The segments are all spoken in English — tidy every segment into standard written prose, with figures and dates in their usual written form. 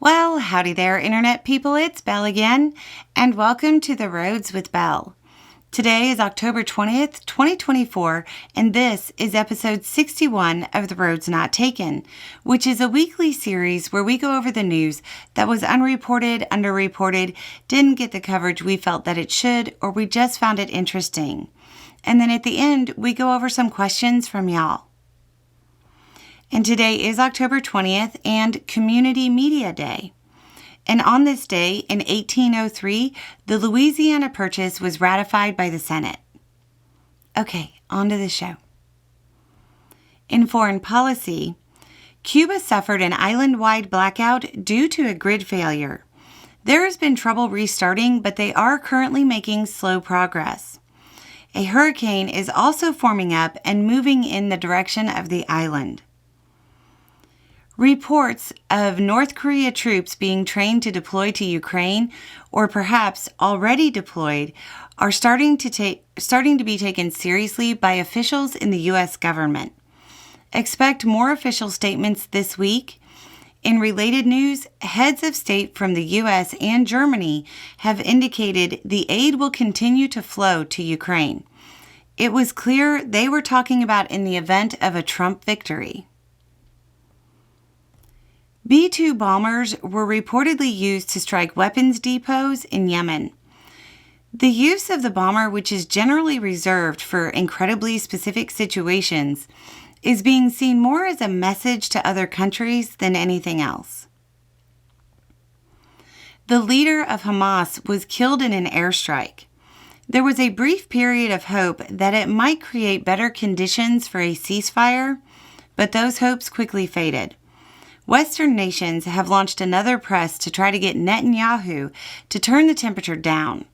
Well, howdy there, Internet people. It's Belle again, and welcome to The Roads with Belle. Today is October 20th, 2024, and this is episode 61 of The Roads Not Taken, which is a weekly series where we go over the news that was unreported, underreported, didn't get the coverage we felt that it should, or we just found it interesting. And then at the end, we go over some questions from y'all. And today is October 20th and Community Media Day. And on this day, in 1803, the Louisiana Purchase was ratified by the Senate. Okay, on to the show. In foreign policy, Cuba suffered an island-wide blackout due to a grid failure. There has been trouble restarting, but they are currently making slow progress. A hurricane is also forming up and moving in the direction of the island. Reports of North Korea troops being trained to deploy to Ukraine, or perhaps already deployed, are starting to be taken seriously by officials in the U.S. government. Expect more official statements this week. In related news, heads of state from the U.S. and Germany have indicated the aid will continue to flow to Ukraine. It was clear they were talking about in the event of a Trump victory. B-2 bombers were reportedly used to strike weapons depots in Yemen. The use of the bomber, which is generally reserved for incredibly specific situations, is being seen more as a message to other countries than anything else. The leader of Hamas was killed in an airstrike. There was a brief period of hope that it might create better conditions for a ceasefire, but those hopes quickly faded. Western nations have launched another press to try to get Netanyahu to turn the temperature down.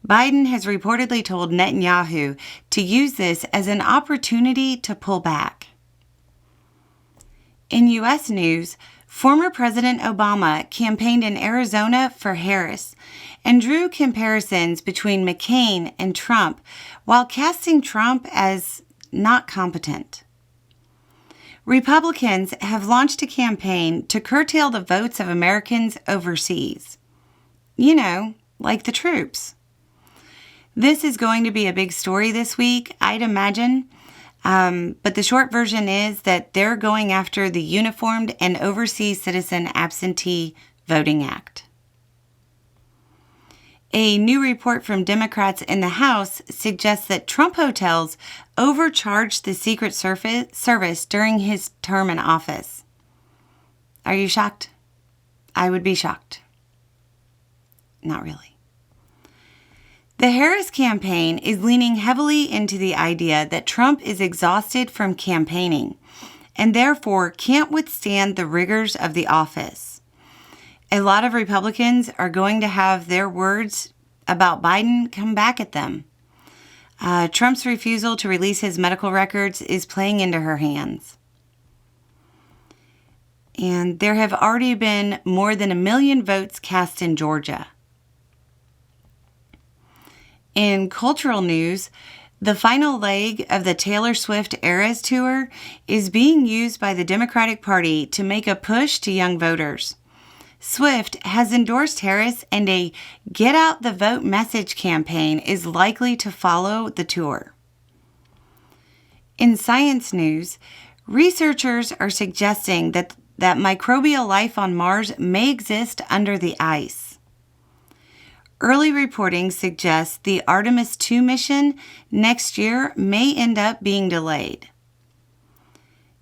Biden has reportedly told Netanyahu to use this as an opportunity to pull back. In U.S. news, former President Obama campaigned in Arizona for Harris and drew comparisons between McCain and Trump while casting Trump as not competent. Republicans have launched a campaign to curtail the votes of Americans overseas. You know, like the troops. This is going to be a big story this week, I'd imagine. But the short version is that they're going after the Uniformed and Overseas Citizen Absentee Voting Act. A new report from Democrats in the House suggests that Trump hotels overcharged the Secret Service during his term in office. Are you shocked? I would be shocked. Not really. The Harris campaign is leaning heavily into the idea that Trump is exhausted from campaigning and therefore can't withstand the rigors of the office. A lot of Republicans are going to have their words about Biden come back at them. Trump's refusal to release his medical records is playing into her hands. And there have already been more than 1 million votes cast in Georgia. In cultural news, the final leg of the Taylor Swift Eras Tour is being used by the Democratic Party to make a push to young voters. Swift has endorsed Harris, and a Get Out the Vote message campaign is likely to follow the tour. In science news, researchers are suggesting that microbial life on Mars may exist under the ice. Early reporting suggests the Artemis 2 mission next year may end up being delayed.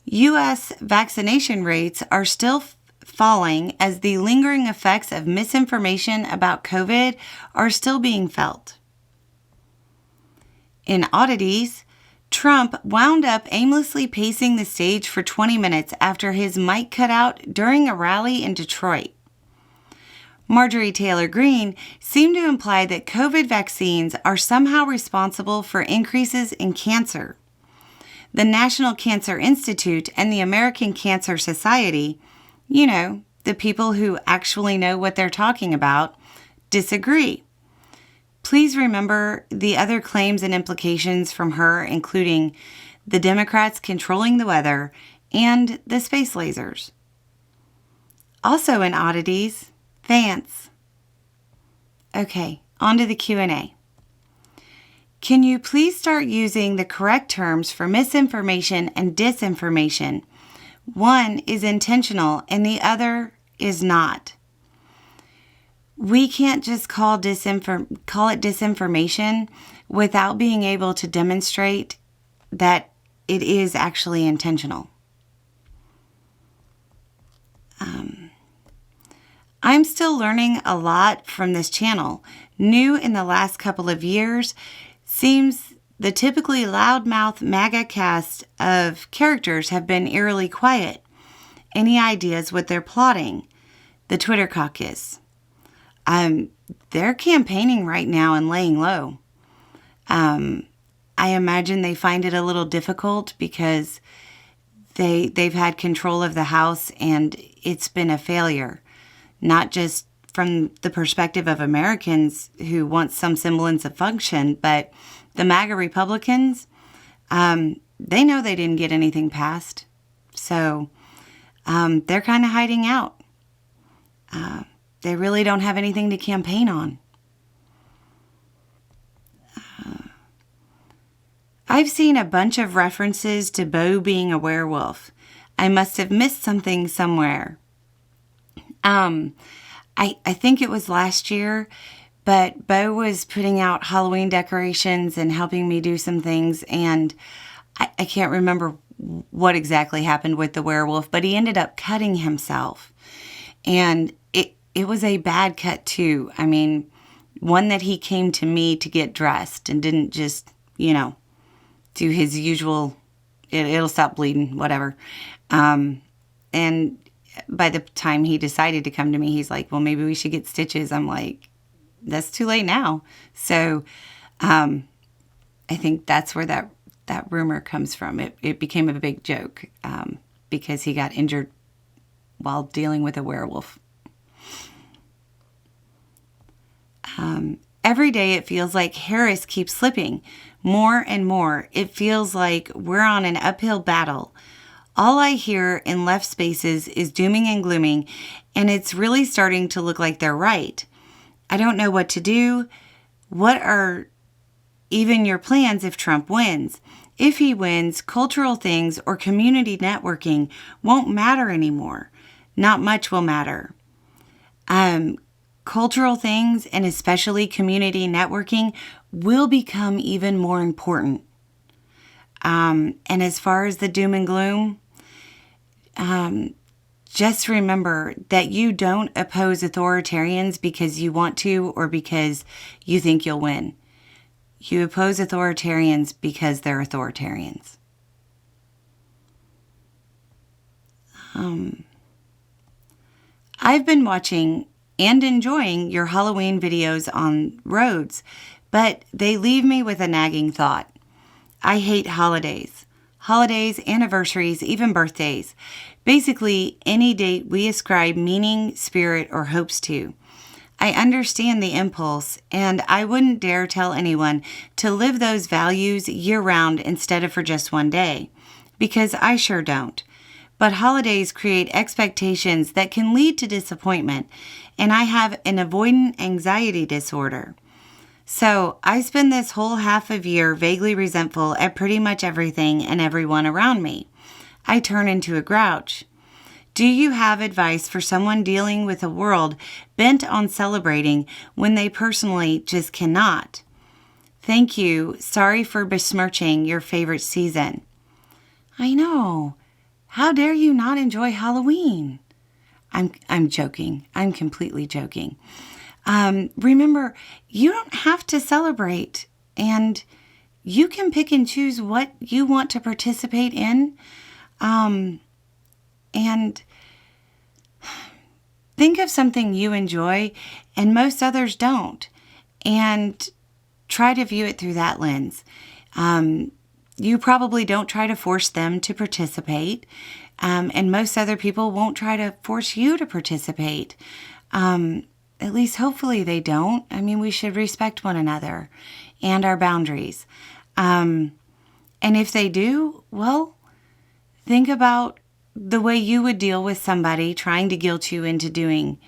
U.S. vaccination rates are still falling as the lingering effects of misinformation about COVID are still being felt. In Oddities, Trump wound up aimlessly pacing the stage for 20 minutes after his mic cut out during a rally in Detroit. Marjorie Taylor Greene seemed to imply that COVID vaccines are somehow responsible for increases in cancer. The National Cancer Institute and the American Cancer Society, you know, the people who actually know what they're talking about, disagree. Please remember the other claims and implications from her, including the Democrats controlling the weather and the space lasers. Also in Oddities, Vance. Okay, on to the Q&A. Can you please start using the correct terms for misinformation and disinformation? One is intentional and the other is not. We can't just call it disinformation without being able to demonstrate that it is actually intentional. I'm still learning a lot from this channel. New in the last couple of years, seems the typically loudmouth MAGA cast of characters have been eerily quiet. Any ideas what they're plotting? The Twitter caucus. They're campaigning right now and laying low. I imagine they find it a little difficult because they've had control of the House and it's been a failure. Not just from the perspective of Americans who want some semblance of function, but the MAGA Republicans, they know they didn't get anything passed. So they're kind of hiding out. They really don't have anything to campaign on. I've seen a bunch of references to Bo being a werewolf. I must have missed something somewhere. I think it was last year, but Bo was putting out Halloween decorations and helping me do some things, and I can't remember what exactly happened with the werewolf, but he ended up cutting himself. And it was a bad cut too. I mean, one that he came to me to get dressed and didn't just, do his usual, it'll stop bleeding, whatever. And by the time he decided to come to me, he's like, well, maybe we should get stitches. I'm like, that's too late now. So I think that's where that rumor comes from. It became a big joke because he got injured while dealing with a werewolf. Every day it feels like Harris keeps slipping. More and more, it feels like we're on an uphill battle. All I hear in left spaces is dooming and glooming, and it's really starting to look like they're right. I don't know what to do. What are even your plans if Trump wins? If he wins, cultural things or community networking won't matter anymore. Not much will matter. Cultural things, and especially community networking, will become even more important. And as far as the doom and gloom, just remember that you don't oppose authoritarians because you want to or because you think you'll win. You oppose authoritarians because they're authoritarians. I've been watching and enjoying your Halloween videos on roads, but they leave me with a nagging thought. I hate holidays. Holidays, anniversaries, even birthdays. Basically, any date we ascribe meaning, spirit, or hopes to. I understand the impulse, and I wouldn't dare tell anyone to live those values year-round instead of for just one day, because I sure don't. But holidays create expectations that can lead to disappointment, and I have an avoidant anxiety disorder. So I spend this whole half of year vaguely resentful at pretty much everything and everyone around me. I turn into a grouch. Do you have advice for someone dealing with a world bent on celebrating when they personally just cannot? Thank you. Sorry for besmirching your favorite season. I know. How dare you not enjoy Halloween? I'm joking. I'm completely joking. Remember, you don't have to celebrate, and you can pick and choose what you want to participate in. And think of something you enjoy and most others don't, and try to view it through that lens. You probably don't try to force them to participate, and most other people won't try to force you to participate. At least hopefully they don't. I mean, we should respect one another and our boundaries. And if they do, well, think about the way you would deal with somebody trying to guilt you into doing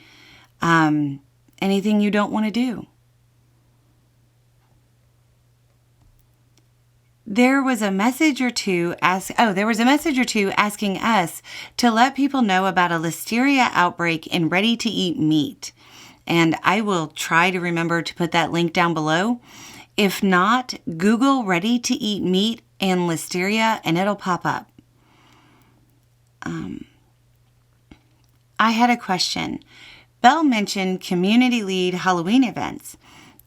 anything you don't want to do. There was a message or two asking us to let people know about a listeria outbreak in ready-to-eat meat. And I will try to remember to put that link down below. If not, Google ready-to-eat meat and listeria and it'll pop up. I had a question. Belle mentioned community lead Halloween events.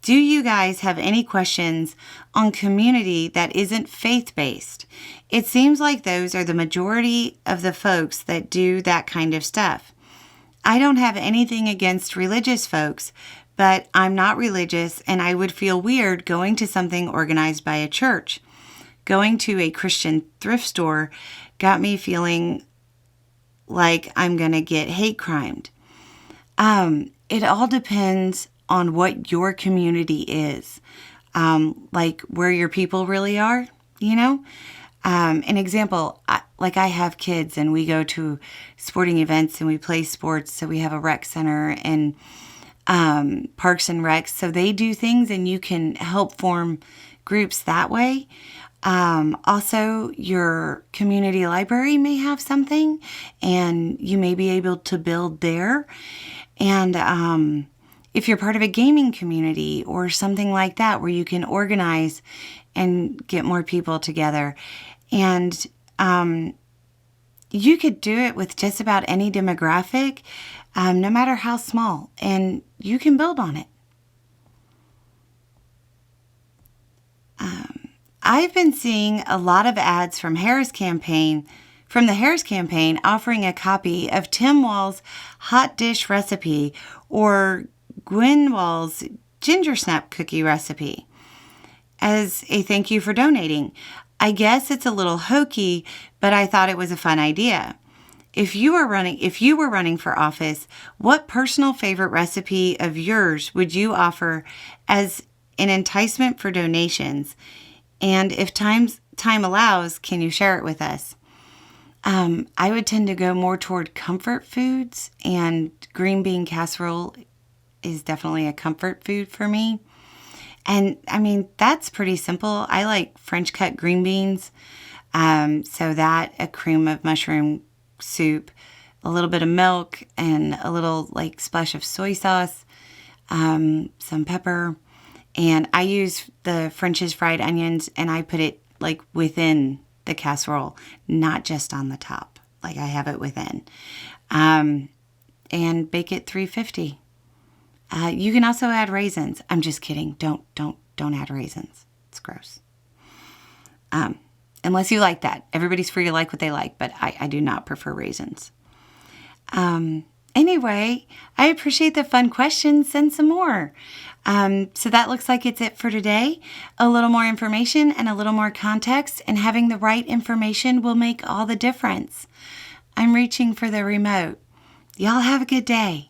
Do you guys have any questions on community that isn't faith-based? It seems like those are the majority of the folks that do that kind of stuff. I don't have anything against religious folks, but I'm not religious and I would feel weird going to something organized by a church. Going to a Christian thrift store got me feeling like I'm going to get hate crimed. It all depends on what your community is, like where your people really are, you know? An example, I have kids and we go to sporting events and we play sports. So we have a rec center and parks and recs. So they do things and you can help form groups that way. Also, your community library may have something and you may be able to build there. And if you're part of a gaming community or something like that where you can organize and get more people together. And you could do it with just about any demographic, no matter how small, and you can build on it. I've been seeing a lot of ads from the Harris campaign offering a copy of Tim Wall's hot dish recipe or Gwen Wall's ginger snap cookie recipe as a thank you for donating. I guess it's a little hokey, but I thought it was a fun idea. If you were running for office, what personal favorite recipe of yours would you offer as an enticement for donations? And if time allows, can you share it with us? I would tend to go more toward comfort foods, and green bean casserole is definitely a comfort food for me. And I mean, that's pretty simple. I like French cut green beans. So that, a cream of mushroom soup, a little bit of milk, and a little splash of soy sauce, some pepper. And I use the French's fried onions and I put it within the casserole, not just on the top. I have it within. And bake it 350. You can also add raisins. I'm just kidding. Don't add raisins. It's gross. Unless you like that. Everybody's free to like what they like, but I do not prefer raisins. Anyway, I appreciate the fun questions. Send some more. So that looks like it's it for today. A little more information and a little more context, and having the right information will make all the difference. I'm reaching for the remote. Y'all have a good day.